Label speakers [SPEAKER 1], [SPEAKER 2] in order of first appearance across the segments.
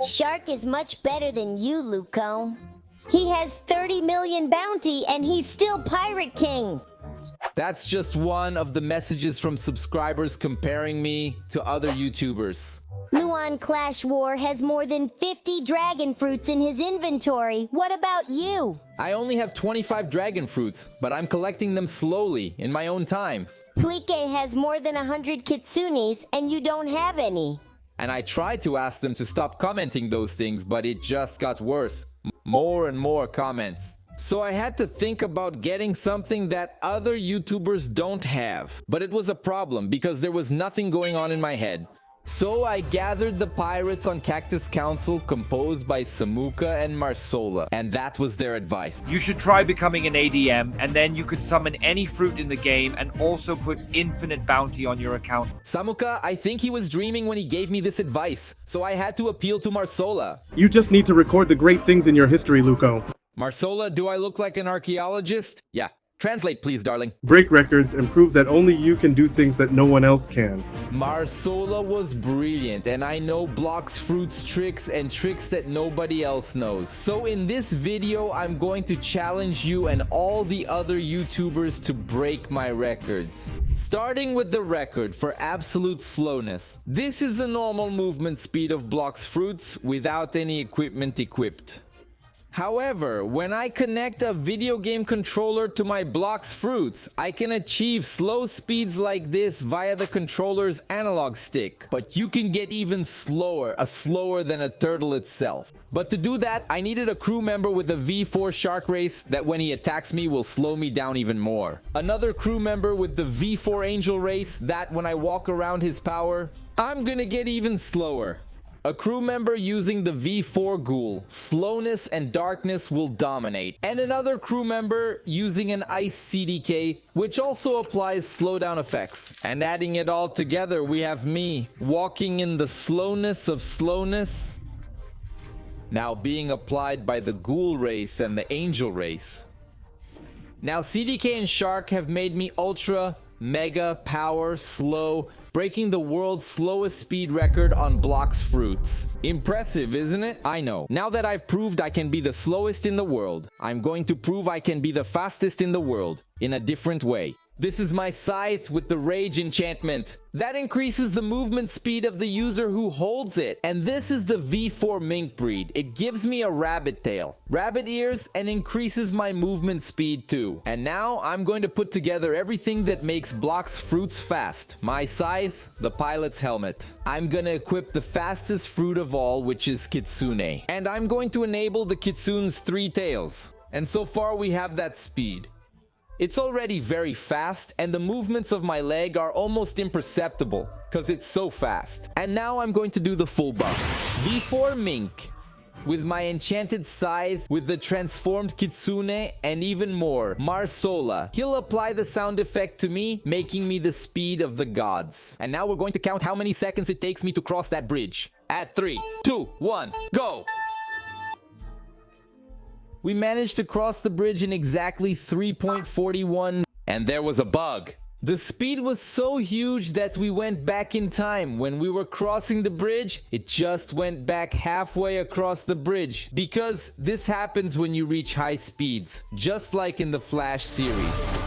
[SPEAKER 1] Shark is much better than you, Luco. He has 30 million bounty and he's still Pirate King.
[SPEAKER 2] That's just one of the messages from subscribers comparing me to other YouTubers.
[SPEAKER 1] Luan Clash War has more than 50 dragon fruits in his inventory. What about you?
[SPEAKER 2] I only have 25 dragon fruits, but I'm collecting them slowly in my own time.
[SPEAKER 1] Plike has more than 100 kitsunes and you don't have any.
[SPEAKER 2] And I tried to ask them to stop commenting those things, but it just got worse. More and more comments. So I had to think about getting something that other YouTubers don't have. But it was a problem because there was nothing going on in my head. So I gathered the pirates on Cactus Council composed by Samuka and Marsola, and that was their advice.
[SPEAKER 3] You should try becoming an ADM, and then you could summon any fruit in the game and also put infinite bounty on your account.
[SPEAKER 2] Samuka, I think he was dreaming when he gave me this advice, so I had to appeal to Marsola.
[SPEAKER 4] You just need to record the great things in your history, Luco.
[SPEAKER 2] Marsola, do I look like an archaeologist? Yeah. Translate, please, darling.
[SPEAKER 4] Break records and prove that only you can do things that no one else can.
[SPEAKER 2] Marsola was brilliant, and I know Blox Fruits tricks and tricks that nobody else knows. So in this video, I'm going to challenge you and all the other YouTubers to break my records. Starting with the record for absolute slowness. This is the normal movement speed of Blox Fruits without any equipment equipped. However, when I connect a video game controller to my Blox Fruits, I can achieve slow speeds like this via the controller's analog stick. But you can get even slower, slower than a turtle itself. But to do that, I needed a crew member with a V4 shark race that when he attacks me will slow me down even more. Another crew member with the V4 angel race that when I walk around his power, I'm gonna get even slower. A crew member using the V4 ghoul, slowness and darkness will dominate. And another crew member using an ice CDK, which also applies slowdown effects. And adding it all together, we have me, walking in the slowness of slowness, now being applied by the ghoul race and the angel race. Now CDK and Shark have made me ultra, mega, power, slow, breaking the world's slowest speed record on Blox Fruits. Impressive, isn't it? I know. Now that I've proved I can be the slowest in the world, I'm going to prove I can be the fastest in the world, in a different way. This is my scythe with the rage enchantment. That increases the movement speed of the user who holds it. And this is the V4 mink breed. It gives me a rabbit tail, rabbit ears, and increases my movement speed too. And now I'm going to put together everything that makes Blox Fruits fast. My scythe, the pilot's helmet. I'm gonna equip the fastest fruit of all, which is Kitsune. And I'm going to enable the Kitsune's 3 tails. And so far we have that speed. It's already very fast, and the movements of my leg are almost imperceptible, cause it's so fast. And now I'm going to do the full buff. V4 Mink, with my enchanted scythe, with the transformed Kitsune, and even more, Marsola. He'll apply the sound effect to me, making me the speed of the gods. And now we're going to count how many seconds it takes me to cross that bridge. At 3, 2, 1, go! We managed to cross the bridge in exactly 3.41, and there was a bug. The speed was so huge that we went back in time. When we were crossing the bridge, it just went back halfway across the bridge. Because this happens when you reach high speeds, just like in the Flash series.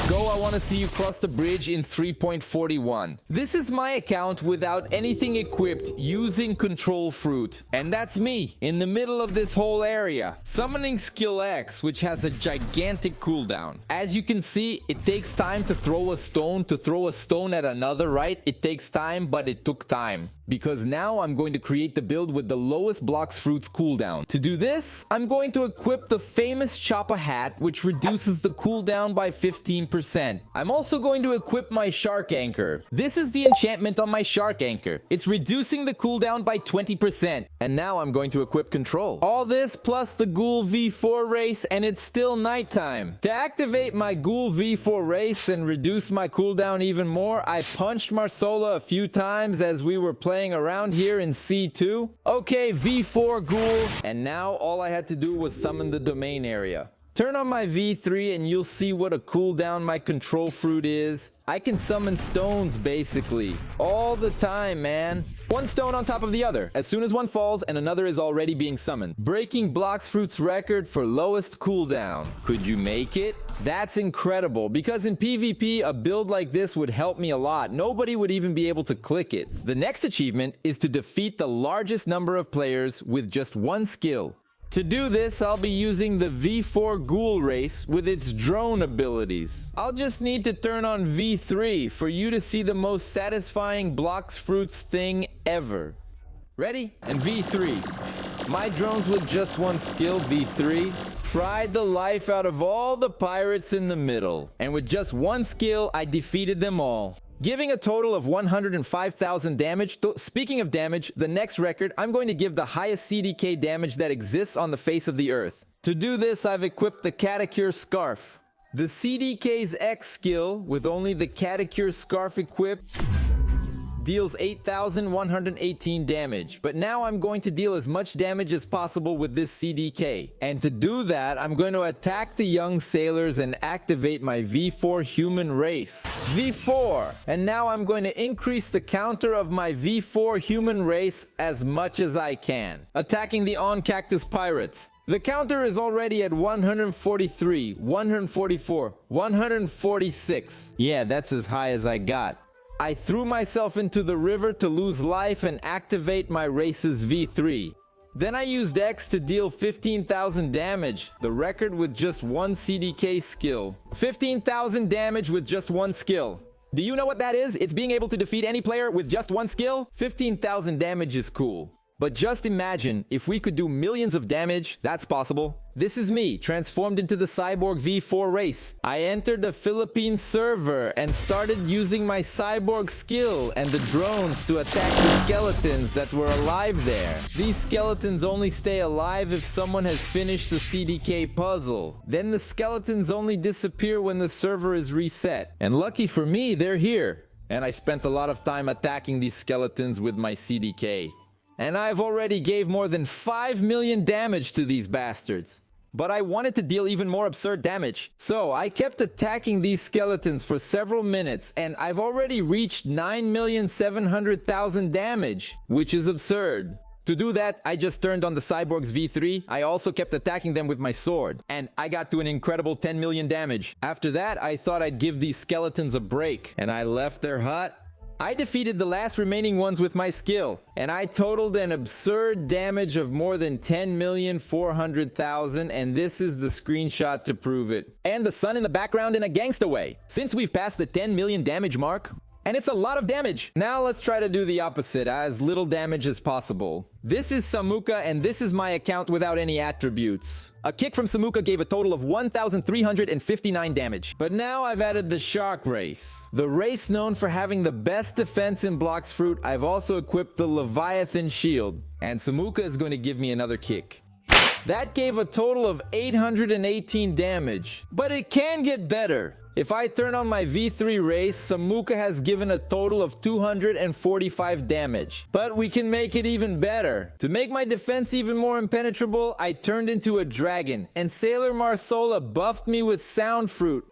[SPEAKER 2] Go, I want to see you cross the bridge in 3.41. This is my account without anything equipped using Control Fruit. And that's me, in the middle of this whole area. Summoning Skill X, which has a gigantic cooldown. As you can see, it takes time to throw a stone at another, right? It takes time, but it took time. Because now I'm going to create the build with the lowest Blox Fruits cooldown. To do this, I'm going to equip the famous Choppa hat, which reduces the cooldown by 15%. I'm also going to equip my Shark Anchor. This is the enchantment on my Shark Anchor. It's reducing the cooldown by 20%. And now I'm going to equip Control. All this plus the Ghoul V4 race, and it's still nighttime. To activate my Ghoul V4 race and reduce my cooldown even more, I punched Marsola a few times as we were playing around here in C2. Okay, V4 Ghoul. And now all I had to do was summon the domain area. Turn on my V3 and you'll see what a cooldown my Control Fruit is. I can summon stones basically all the time, man. one stone on top of the other. As soon as one falls and another is already being summoned. Breaking Blox Fruits' record for lowest cooldown. Could you make it? That's incredible, because in PvP, a build like this would help me a lot. Nobody would even be able to click it. The next achievement is to defeat the largest number of players with just one skill. To do this, I'll be using the V4 Ghoul race with its drone abilities. I'll just need to turn on V3 for you to see the most satisfying Blox Fruits thing ever. Ready? And V3. My drones with just one skill, V3, fried the life out of all the pirates in the middle. And with just one skill, I defeated them all, giving a total of 105,000 damage. Speaking of damage, the next record, I'm going to give the highest CDK damage that exists on the face of the earth. To do this, I've equipped the Catacure Scarf. The CDK's X skill, with only the Catacure Scarf equipped, deals 8,118 damage. But now I'm going to deal as much damage as possible with this CDK. And to do that, I'm going to attack the young sailors and activate my V4 human race. V4! And now I'm going to increase the counter of my V4 human race as much as I can, attacking the on-cactus pirates. The counter is already at 143, 144, 146. Yeah, that's as high as I got. I threw myself into the river to lose life and activate my race's V3. Then I used X to deal 15,000 damage, the record with just one CDK skill. 15,000 damage with just one skill. Do you know what that is? It's being able to defeat any player with just one skill? 15,000 damage is cool. But just imagine if we could do millions of damage. That's possible. This is me, transformed into the Cyborg V4 race. I entered the Philippines server and started using my Cyborg skill and the drones to attack the skeletons that were alive there. These skeletons only stay alive if someone has finished the CDK puzzle. Then the skeletons only disappear when the server is reset. And lucky for me, they're here. And I spent a lot of time attacking these skeletons with my CDK. And I've already gave more than 5 million damage to these bastards. But I wanted to deal even more absurd damage. So I kept attacking these skeletons for several minutes, and I've already reached 9,700,000 damage, which is absurd. To do that, I just turned on the Cyborg's V3. I also kept attacking them with my sword, and I got to an incredible 10 million damage. After that, I thought I'd give these skeletons a break, and I left their hut. I defeated the last remaining ones with my skill, and I totaled an absurd damage of more than 10,400,000, and this is the screenshot to prove it. And the sun in the background in a gangsta way, since we've passed the 10 million damage mark. And it's a lot of damage. Now let's try to do the opposite, as little damage as possible. This is Samuka, and this is my account without any attributes. A kick from Samuka gave a total of 1,359 damage. But now I've added the Shark race. The race known for having the best defense in Blox Fruit. I've also equipped the Leviathan shield. And Samuka is going to give me another kick. That gave a total of 818 damage. But it can get better. If I turn on my V3 race, Samuka has given a total of 245 damage. But we can make it even better. To make my defense even more impenetrable, I turned into a dragon, and Sailor Marsola buffed me with Sound Fruit.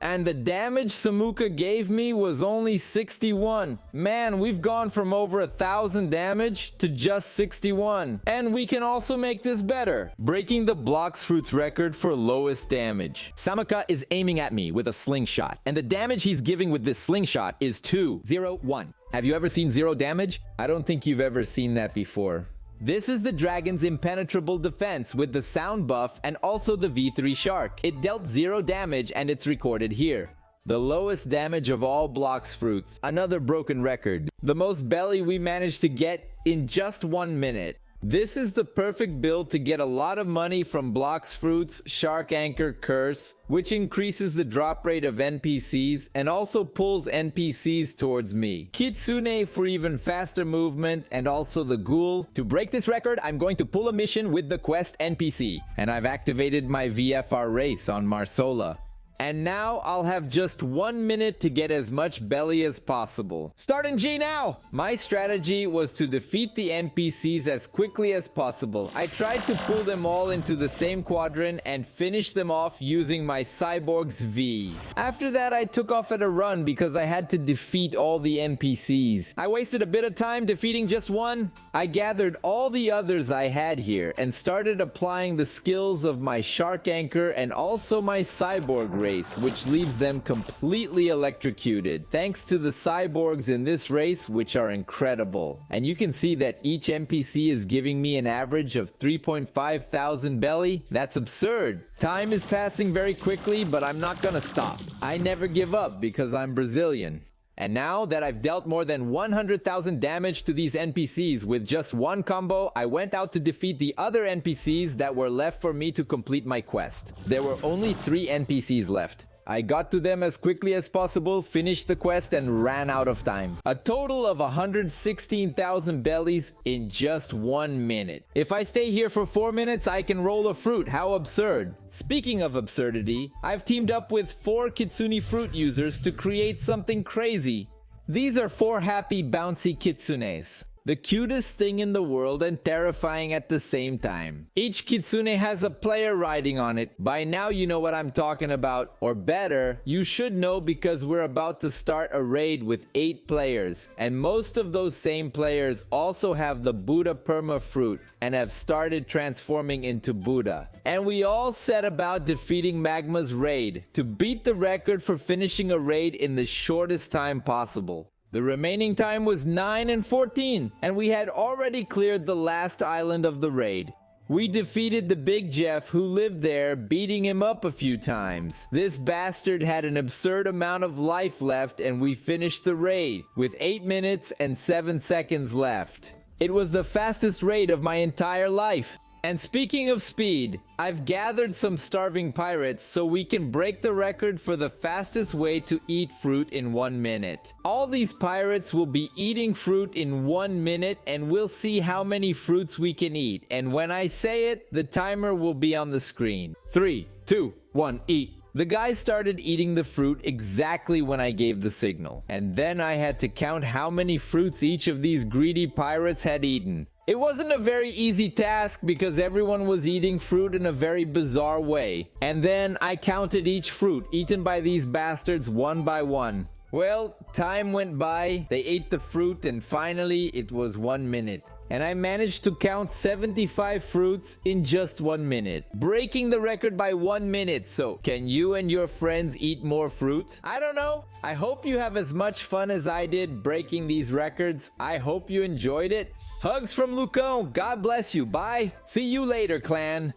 [SPEAKER 2] And the damage Samuka gave me was only 61. Man, we've gone from over 1,000 damage to just 61. And we can also make this better, breaking the Blox Fruits record for lowest damage. Samuka is aiming at me with a slingshot, and the damage he's giving with this slingshot is 201. Have you ever seen 0 damage? I don't think you've ever seen that before. This is the dragon's impenetrable defense with the sound buff and also the V3 Shark. It dealt 0 damage and it's recorded here. The lowest damage of all Blox Fruits. Another broken record. The most belly we managed to get in just 1 minute. This is the perfect build to get a lot of money from Blox Fruits' Shark Anchor Curse, which increases the drop rate of NPCs and also pulls NPCs towards me. Kitsune for even faster movement, and also the Ghoul. To break this record, I'm going to pull a mission with the quest NPC, and I've activated my VFR race on Marsola. And now I'll have just 1 minute to get as much belly as possible. Starting G now! My strategy was to defeat the NPCs as quickly as possible. I tried to pull them all into the same quadrant and finish them off using my Cyborg's V. After that, I took off at a run because I had to defeat all the NPCs. I wasted a bit of time defeating just one. I gathered all the others I had here and started applying the skills of my Shark Anchor and also my Cyborg race, which leaves them completely electrocuted, thanks to the cyborgs in this race, which are incredible. And you can see that each NPC is giving me an average of 3.5 thousand belly. That's absurd. Time is passing very quickly, but I'm not gonna stop. I never give up because I'm Brazilian. And now that I've dealt more than 100,000 damage to these NPCs with just one combo, I went out to defeat the other NPCs that were left for me to complete my quest. There were only 3 NPCs left. I got to them as quickly as possible, finished the quest, and ran out of time. A total of 116,000 bellies in just 1 minute. If I stay here for 4 minutes, I can roll a fruit. How absurd. Speaking of absurdity, I've teamed up with 4 Kitsune fruit users to create something crazy. These are 4 happy bouncy kitsunes. The cutest thing in the world and terrifying at the same time. Each kitsune has a player riding on it. By now you know what I'm talking about, or better, you should know because we're about to start a raid with 8 players. And most of those same players also have the Buddha Perma fruit and have started transforming into Buddha. And we all set about defeating Magma's raid to beat the record for finishing a raid in the shortest time possible. The remaining time was 9 and 14, and we had already cleared the last island of the raid. We defeated the Big Jeff who lived there, beating him up a few times. This bastard had an absurd amount of life left, and we finished the raid with 8 minutes and 7 seconds left. It was the fastest raid of my entire life. And speaking of speed, I've gathered some starving pirates so we can break the record for the fastest way to eat fruit in 1 minute. All these pirates will be eating fruit in 1 minute and we'll see how many fruits we can eat. And when I say it, the timer will be on the screen. 3, 2, 1, eat. The guy started eating the fruit exactly when I gave the signal. And then I had to count how many fruits each of these greedy pirates had eaten. It wasn't a very easy task because everyone was eating fruit in a very bizarre way. And then I counted each fruit eaten by these bastards one by one. Well, time went by, they ate the fruit, and finally it was 1 minute. And I managed to count 75 fruits in just 1 minute, breaking the record by 1 minute. So, can you and your friends eat more fruit? I don't know. I hope you have as much fun as I did breaking these records. I hope you enjoyed it. Hugs from Lucão. God bless you. Bye. See you later, clan.